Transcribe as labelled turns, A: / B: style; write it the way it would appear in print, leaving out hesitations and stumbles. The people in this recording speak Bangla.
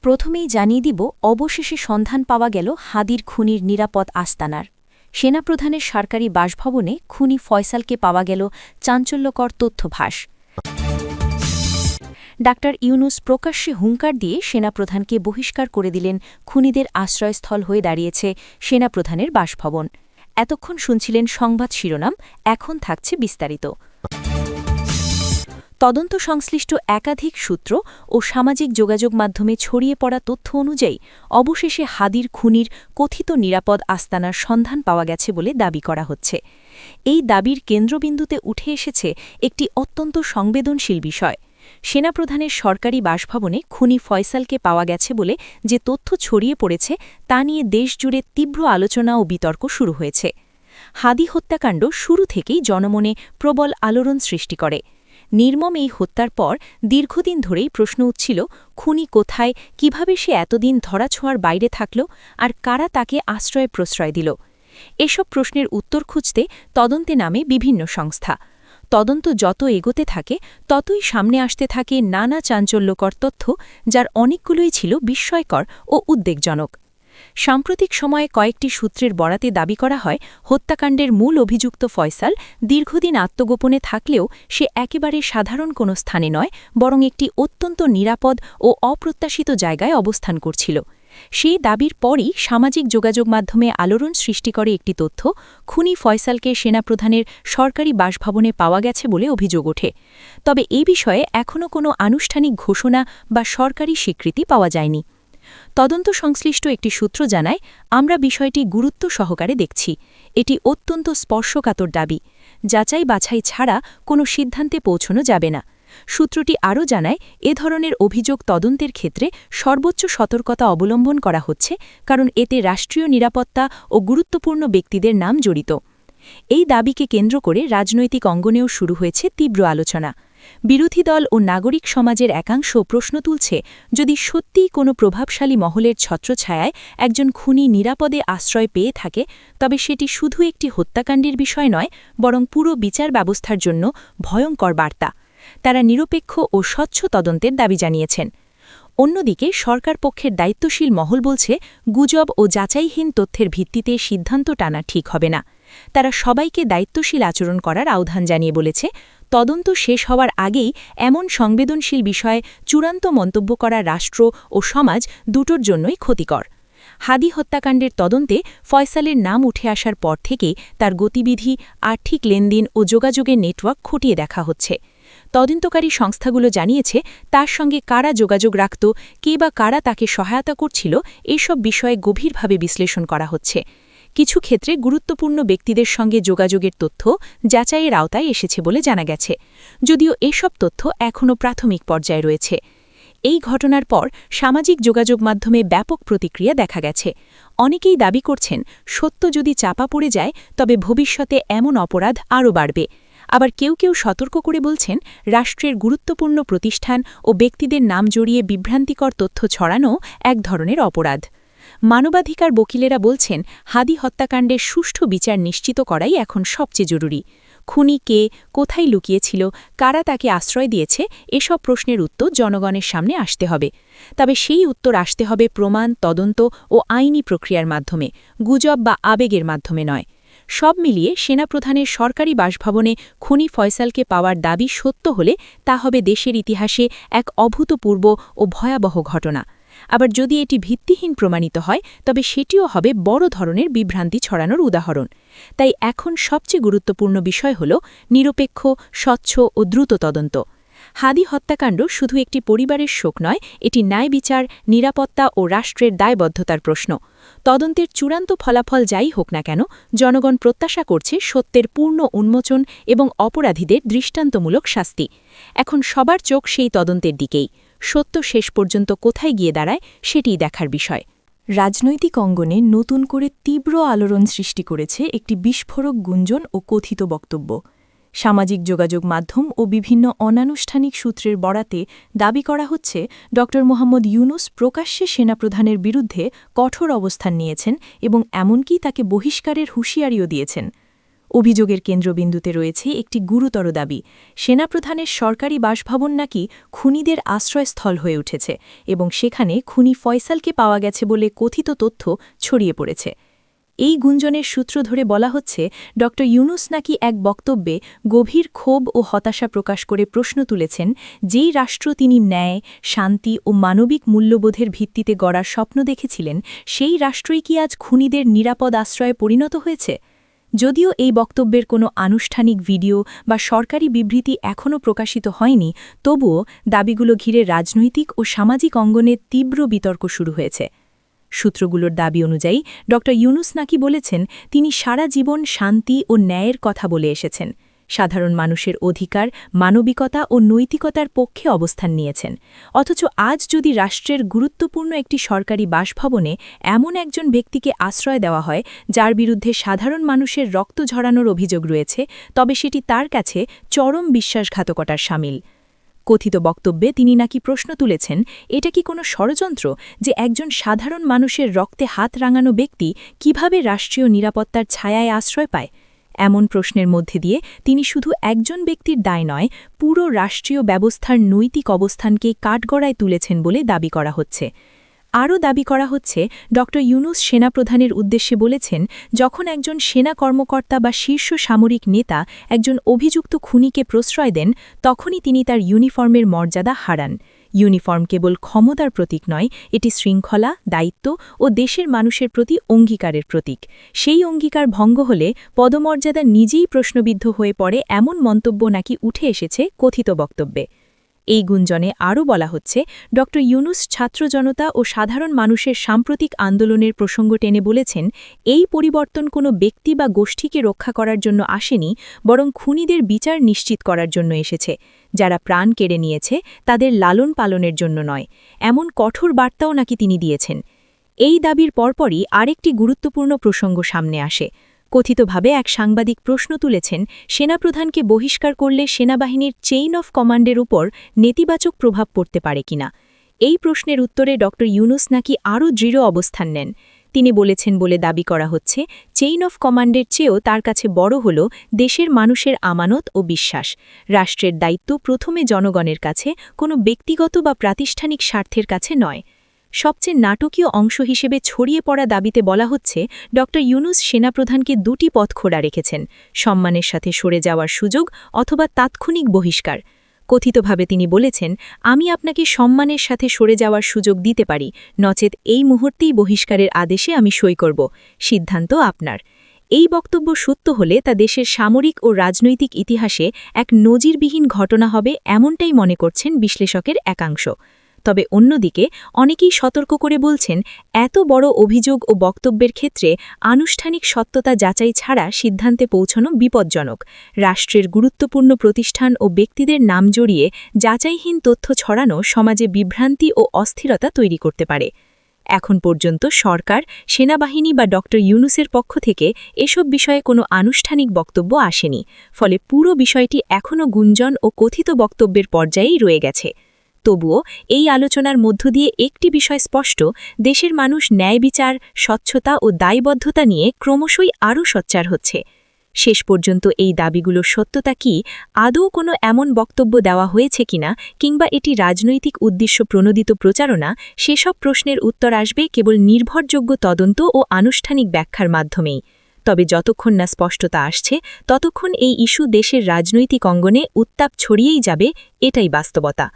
A: প্রথমেই জানিয়ে দিব, অবশেষে সন্ধান পাওয়া গেল হাদির খুনির নিরাপদ আস্তানার। সেনাপ্রধানের সরকারি বাসভবনে খুনি ফয়সালকে পাওয়া গেল চাঞ্চল্যকর তথ্যভাস। ডাক্তার ইউনুস প্রকাশ্যে হুঙ্কার দিয়ে সেনাপ্রধানকে বহিষ্কার করে দিলেন। খুনিদের আশ্রয়স্থল হয়ে দাঁড়িয়েছে সেনাপ্রধানের বাসভবন। এতক্ষণ শুনছিলেন সংবাদ শিরোনাম, এখন থাকছে বিস্তারিত। তদন্ত সংশ্লিষ্ট একাধিক সূত্র ও সামাজিক যোগাযোগ মাধ্যমে ছড়িয়ে পড়া তথ্য অনুযায়ী অবশেষে হাদির খুনির কথিত নিরাপদ আস্তানার সন্ধান পাওয়া গেছে বলে দাবি করা হচ্ছে। এই দাবির কেন্দ্রবিন্দুতে উঠে এসেছে একটি অত্যন্ত সংবেদনশীল বিষয়। সেনাপ্রধানের সরকারি বাসভবনে খুনি ফয়সালকে পাওয়া গেছে বলে যে তথ্য ছড়িয়ে পড়েছে, তা নিয়ে দেশজুড়ে তীব্র আলোচনা ও বিতর্ক শুরু হয়েছে। হাদি হত্যাকাণ্ড শুরু থেকেই জনমনে প্রবল আলোড়ন সৃষ্টি করে। নির্মম এই হত্যার পর দীর্ঘদিন ধরেই প্রশ্ন উঠছিল, খুনি কোথায়, কিভাবে সে এতদিন ধরাছোঁয়ার বাইরে থাকল, আর কারা তাকে আশ্রয় প্রশ্রয় দিল। এসব প্রশ্নের উত্তর খুঁজতে তদন্তে নামে বিভিন্ন সংস্থা। তদন্ত যত এগোতে থাকে ততই সামনে আসতে থাকে নানা চাঞ্চল্যকর তথ্য, যার অনেকগুলোই ছিল বিস্ময়কর ও উদ্বেগজনক। সাম্প্রতিক সময়ে কয়েকটি সূত্রের বরাতে দাবি করা হয়, হত্যাকাণ্ডের মূল অভিযুক্ত ফয়সাল দীর্ঘদিন আত্মগোপনে থাকলেও সে একেবারে সাধারণ কোনো স্থানে নয়, বরং একটি অত্যন্ত নিরাপদ ও অপ্রত্যাশিত জায়গায় অবস্থান করছিল। সেই দাবির পরই সামাজিক যোগাযোগ মাধ্যমে আলোড়ন সৃষ্টি করে একটি তথ্য, খুনি ফয়সালকে সেনাপ্রধানের সরকারি বাসভবনে পাওয়া গেছে বলে অভিযোগ ওঠে। তবে এই বিষয়ে এখনও কোনো আনুষ্ঠানিক ঘোষণা বা সরকারি স্বীকৃতি পাওয়া যায়নি। তদন্ত সংশ্লিষ্ট একটি সূত্র জানায়, আমরা বিষয়টি গুরুত্ব সহকারে দেখছি। এটি অত্যন্ত স্পর্শকাতর দাবি। যাচাই বাছাই ছাড়া কোনো সিদ্ধান্তে পৌঁছানো যাবে না। সূত্রটি আরও জানায়, এ ধরনের অভিযোগ তদন্তের ক্ষেত্রে সর্বোচ্চ সতর্কতা অবলম্বন করা হচ্ছে, কারণ এতে রাষ্ট্রীয় নিরাপত্তা ও গুরুত্বপূর্ণ ব্যক্তিদের নাম জড়িত। এই দাবিকে কেন্দ্র করে রাজনৈতিক অঙ্গনেও শুরু হয়েছে তীব্র আলোচনা। বিরোধী দল ও নাগরিক সমাজের একাংশ প্রশ্ন তুলছে, যদি সত্যিই কোনো প্রভাবশালী মহলের ছত্রছায়ায় একজন খুনি নিরাপদে আশ্রয় পেয়ে থাকে, তবে সেটি শুধু একটি হত্যাকাণ্ডের বিষয় নয়, বরং পুরো বিচার ব্যবস্থার জন্য ভয়ঙ্কর বার্তা। তারা নিরপেক্ষ ও স্বচ্ছ তদন্তের দাবি জানিয়েছেন। অন্যদিকে সরকার পক্ষের দায়িত্বশীল মহল বলছে, গুজব ও যাচাইহীন তথ্যের ভিত্তিতে সিদ্ধান্ত টানা ঠিক হবে না। তারা সবাইকে দায়িত্বশীল আচরণ করার আহ্বান জানিয়ে বলেছে, তদন্ত শেষ হওয়ার আগেই এমন সংবেদনশীল বিষয়ে চূড়ান্ত মন্তব্য করা রাষ্ট্র ও সমাজ দুটোর জন্যই ক্ষতিকর। হাদি হত্যাকাণ্ডের তদন্তে ফয়সালের নাম উঠে আসার পর থেকেই তার গতিবিধি, আর্থিক লেনদেন ও যোগাযোগের নেটওয়ার্ক খতিয়ে দেখা হচ্ছে। তদন্তকারী সংস্থাগুলো জানিয়েছে, তার সঙ্গে কারা যোগাযোগ রাখত, কে বা কারা তাকে সহায়তা করছিল, এসব বিষয়ে গভীরভাবে বিশ্লেষণ করা হচ্ছে। কিছু ক্ষেত্রে গুরুত্বপূর্ণ ব্যক্তিদের সঙ্গে যোগাযোগের তথ্য যাচাইয়ের আওতায় এসেছে বলে জানা গেছে, যদিও এসব তথ্য এখনও প্রাথমিক পর্যায়ে রয়েছে। এই ঘটনার পর সামাজিক যোগাযোগ মাধ্যমে ব্যাপক প্রতিক্রিয়া দেখা গেছে। অনেকেই দাবি করছেন, সত্য যদি চাপা পড়ে যায় তবে ভবিষ্যতে এমন অপরাধ আরও বাড়বে। আবার কেউ কেউ সতর্ক করে বলছেন, রাষ্ট্রের গুরুত্বপূর্ণ প্রতিষ্ঠান ও ব্যক্তিদের নাম জড়িয়ে বিভ্রান্তিকর তথ্য ছড়ানো এক ধরনের অপরাধ। মানবাধিকার বকিলেরা বলছেন, হাদি হত্যাকাণ্ডের সুষ্ঠু বিচার নিশ্চিত করাই এখন সবচেয়ে জরুরি। খুনি কে, কোথায় লুকিয়েছিল, কারা তাকে আশ্রয় দিয়েছে, এসব প্রশ্নের উত্তর জনগণের সামনে আসতে হবে। তবে সেই উত্তর আসতে হবে প্রমাণ, তদন্ত ও আইনি প্রক্রিয়ার মাধ্যমে, গুজব বা আবেগের মাধ্যমে নয়। সব মিলিয়ে সেনাপ্রধানের সরকারি বাসভবনে খুনি ফয়সালকে পাওয়ার দাবি সত্য হলে তা হবে দেশের ইতিহাসে এক অভূতপূর্ব ও ভয়াবহ ঘটনা। আবার যদি এটি ভিত্তিহীন প্রমাণিত হয়, তবে সেটিও হবে বড় ধরনের বিভ্রান্তি ছড়ানোর উদাহরণ। তাই এখন সবচেয়ে গুরুত্বপূর্ণ বিষয় হল নিরপেক্ষ, স্বচ্ছ ও দ্রুত তদন্ত। হাদি হত্যাকাণ্ড শুধু একটি পরিবারের শোক নয়, এটি ন্যায় বিচার, নিরাপত্তা ও রাষ্ট্রের দায়বদ্ধতার প্রশ্ন। তদন্তের চূড়ান্ত ফলাফল যাই হোক না কেন, জনগণ প্রত্যাশা করছে সত্যের পূর্ণ উন্মোচন এবং অপরাধীদের দৃষ্টান্তমূলক শাস্তি। এখন সবার চোখ সেই তদন্তের দিকেই। সত্য শেষ পর্যন্ত কোথায় গিয়ে দাঁড়ায়, সেটিই দেখার বিষয়। রাজনৈতিক অঙ্গনে নতুন করে তীব্র আলোড়ন সৃষ্টি করেছে একটি বিস্ফোরক গুঞ্জন ও কথিত বক্তব্য। সামাজিক যোগাযোগ মাধ্যম ও বিভিন্ন অনানুষ্ঠানিক সূত্রের বরাতে দাবি করা হচ্ছে, ড মোহাম্মদ ইউনুস প্রকাশ্যে সেনাপ্রধানের বিরুদ্ধে কঠোর অবস্থান নিয়েছেন এবং এমনকি তাকে বহিষ্কারের হুঁশিয়ারিও দিয়েছেন। অভিযোগের কেন্দ্রবিন্দুতে রয়েছে একটি গুরুতর দাবি। সেনাপ্রধানের সরকারি বাসভবন নাকি খুনিদের আশ্রয়স্থল হয়ে উঠেছে এবং সেখানে খুনি ফয়সালকে পাওয়া গেছে বলে কথিত তথ্য ছড়িয়ে পড়েছে। এই গুঞ্জনের সূত্র ধরে বলা হচ্ছে, ড ইউনুস নাকি এক বক্তব্যে গভীর ক্ষোভ ও হতাশা প্রকাশ করে প্রশ্ন তুলেছেন, যেই রাষ্ট্র তিনি ন্যায়, শান্তি ও মানবিক মূল্যবোধের ভিত্তিতে গড়ার স্বপ্ন দেখেছিলেন, সেই রাষ্ট্রই কি আজ খুনিদের নিরাপদ আশ্রয়ে পরিণত হয়েছে? যদিও এই বক্তব্যের কোনো আনুষ্ঠানিক ভিডিও বা সরকারি বিবৃতি এখনও প্রকাশিত হয়নি, তবুও দাবিগুলো ঘিরে রাজনৈতিক ও সামাজিক অঙ্গনে তীব্র বিতর্ক শুরু হয়েছে। সূত্রগুলোর দাবি অনুযায়ী ড ইউনুস নাকি বলেছেন, তিনি সারা জীবন শান্তি ও ন্যায়ের কথা বলে এসেছেন, সাধারণ মানুষের অধিকার, মানবিকতা ও নৈতিকতার পক্ষে অবস্থান নিয়েছেন। অথচ আজ যদি রাষ্ট্রের গুরুত্বপূর্ণ একটি সরকারি বাসভবনে এমন একজন ব্যক্তিকে আশ্রয় দেওয়া হয়, যার বিরুদ্ধে সাধারণ মানুষের রক্ত ঝরানোর অভিযোগ রয়েছে, তবে সেটি তার কাছে চরম বিশ্বাসঘাতকতার শামিল। কথিত বক্তব্যে তিনি নাকি প্রশ্ন তুলেছেন, এটা কি কোনো ষড়যন্ত্র যে একজন সাধারণ মানুষের রক্তে হাত রাঙানো ব্যক্তি কিভাবে রাষ্ট্রীয় নিরাপত্তার ছায়ায় আশ্রয় পায়? এমন প্রশ্নের মধ্যে দিয়ে তিনি শুধু একজন ব্যক্তির দায় নয়, পুরো রাষ্ট্রীয় ব্যবস্থার নৈতিক অবস্থানকে কাঠগড়ায় তুলেছেন বলে দাবি করা হচ্ছে। আরও দাবি করা হচ্ছে, ড ইউনুস সেনাপ্রধানের উদ্দেশ্যে বলেছেন, যখন একজন সেনা কর্মকর্তা বা শীর্ষ সামরিক নেতা একজন অভিযুক্ত খুনিকে প্রশ্রয় দেন, তখনই তিনি তার ইউনিফর্মের মর্যাদা হারান। ইউনিফর্ম কেবল ক্ষমতার প্রতীক নয়, এটি শৃঙ্খলা, দায়িত্ব ও দেশের মানুষের প্রতি অঙ্গীকারের প্রতীক। সেই অঙ্গীকার ভঙ্গ হলে পদমর্যাদা নিজেই প্রশ্নবিদ্ধ হয়ে পড়ে, এমন মন্তব্য নাকি উঠে এসেছে কথিত বক্তব্যে। এই গুঞ্জনে আরও বলা হচ্ছে, ড ইউনুস ছাত্র জনতা ও সাধারণ মানুষের সাম্প্রতিক আন্দোলনের প্রসঙ্গ টেনে বলেছেন, এই পরিবর্তন কোনো ব্যক্তি বা গোষ্ঠীকে রক্ষা করার জন্য আসেনি, বরং খুনিদের বিচার নিশ্চিত করার জন্য এসেছে। যারা প্রাণ কেড়ে নিয়েছে তাদের লালন পালনের জন্য নয়, এমন কঠোর বার্তাও নাকি তিনি দিয়েছেন। এই দাবির পরপরই আরেকটি গুরুত্বপূর্ণ প্রসঙ্গ সামনে আসে। কথিতভাবে এক সাংবাদিক প্রশ্ন তুলেছেন, সেনাপ্রধানকে বহিষ্কার করলে সেনাবাহিনীর চেইন অফ কমান্ডের উপর নেতিবাচক প্রভাব পড়তে পারে কিনা। এই প্রশ্নের উত্তরে ড ইউনুস নাকি আরও দৃঢ় অবস্থান নেন। তিনি বলেছেন বলে দাবি করা হচ্ছে, চেইন অফ কমান্ডের চেয়েও তার কাছে বড় হল দেশের মানুষের আমানত ও বিশ্বাস। রাষ্ট্রের দায়িত্ব প্রথমে জনগণের কাছে, কোনো ব্যক্তিগত বা প্রাতিষ্ঠানিক স্বার্থের কাছে নয়। সবচেয়ে নাটকীয় অংশ হিসেবে ছড়িয়ে পড়া দাবিতে বলা হচ্ছে, ড ইউনুস সেনাপ্রধানকে দুটি পথ খোলা রেখেছেন, সম্মানের সাথে সরে যাওয়ার সুযোগ অথবা তাৎক্ষণিক বহিষ্কার। কথিতভাবে তিনি বলেছেন, আমি আপনাকে সম্মানের সাথে সরে যাওয়ার সুযোগ দিতে পারি, নচেত এই মুহূর্তেই বহিষ্কারের আদেশে আমি সই করব, সিদ্ধান্ত আপনার। এই বক্তব্য সত্য হলে তা দেশের সামরিক ও রাজনৈতিক ইতিহাসে এক নজিরবিহীন ঘটনা হবে, এমনটাই মনে করছেন বিশ্লেষকের একাংশ। তবে অন্যদিকে অনেকেই সতর্ক করে বলছেন, এত বড় অভিযোগ ও বক্তব্যের ক্ষেত্রে আনুষ্ঠানিক সত্যতা যাচাই ছাড়া সিদ্ধান্তে পৌঁছানো বিপজ্জনক। রাষ্ট্রের গুরুত্বপূর্ণ প্রতিষ্ঠান ও ব্যক্তিদের নাম জড়িয়ে যাচাইহীন তথ্য ছড়ানো সমাজে বিভ্রান্তি ও অস্থিরতা তৈরি করতে পারে। এখন পর্যন্ত সরকার, সেনাবাহিনী বা ড ইউনুসের পক্ষ থেকে এসব বিষয়ে কোনো আনুষ্ঠানিক বক্তব্য আসেনি, ফলে পুরো বিষয়টি এখনও গুঞ্জন ও কথিত বক্তব্যের পর্যায়েই রয়ে গেছে। তবুও এই আলোচনার মধ্য দিয়ে একটি বিষয় স্পষ্ট, দেশের মানুষ ন্যায় বিচার, স্বচ্ছতা ও দায়বদ্ধতা নিয়ে ক্রমশই আরও সোচ্চার হচ্ছে। শেষ পর্যন্ত এই দাবিগুলোর সত্যতা কি, আদৌ কোনো এমন বক্তব্য দেওয়া হয়েছে কিনা, কিংবা এটি রাজনৈতিক উদ্দেশ্য প্রণোদিত প্রচারণা, সেসব প্রশ্নের উত্তর আসবে কেবল নির্ভরযোগ্য তদন্ত ও আনুষ্ঠানিক ব্যাখ্যার মাধ্যমেই। তবে যতক্ষণ না স্পষ্টতা আসছে, ততক্ষণ এই ইস্যু দেশের রাজনৈতিক অঙ্গনে উত্তাপ ছড়িয়েই যাবে, এটাই বাস্তবতা।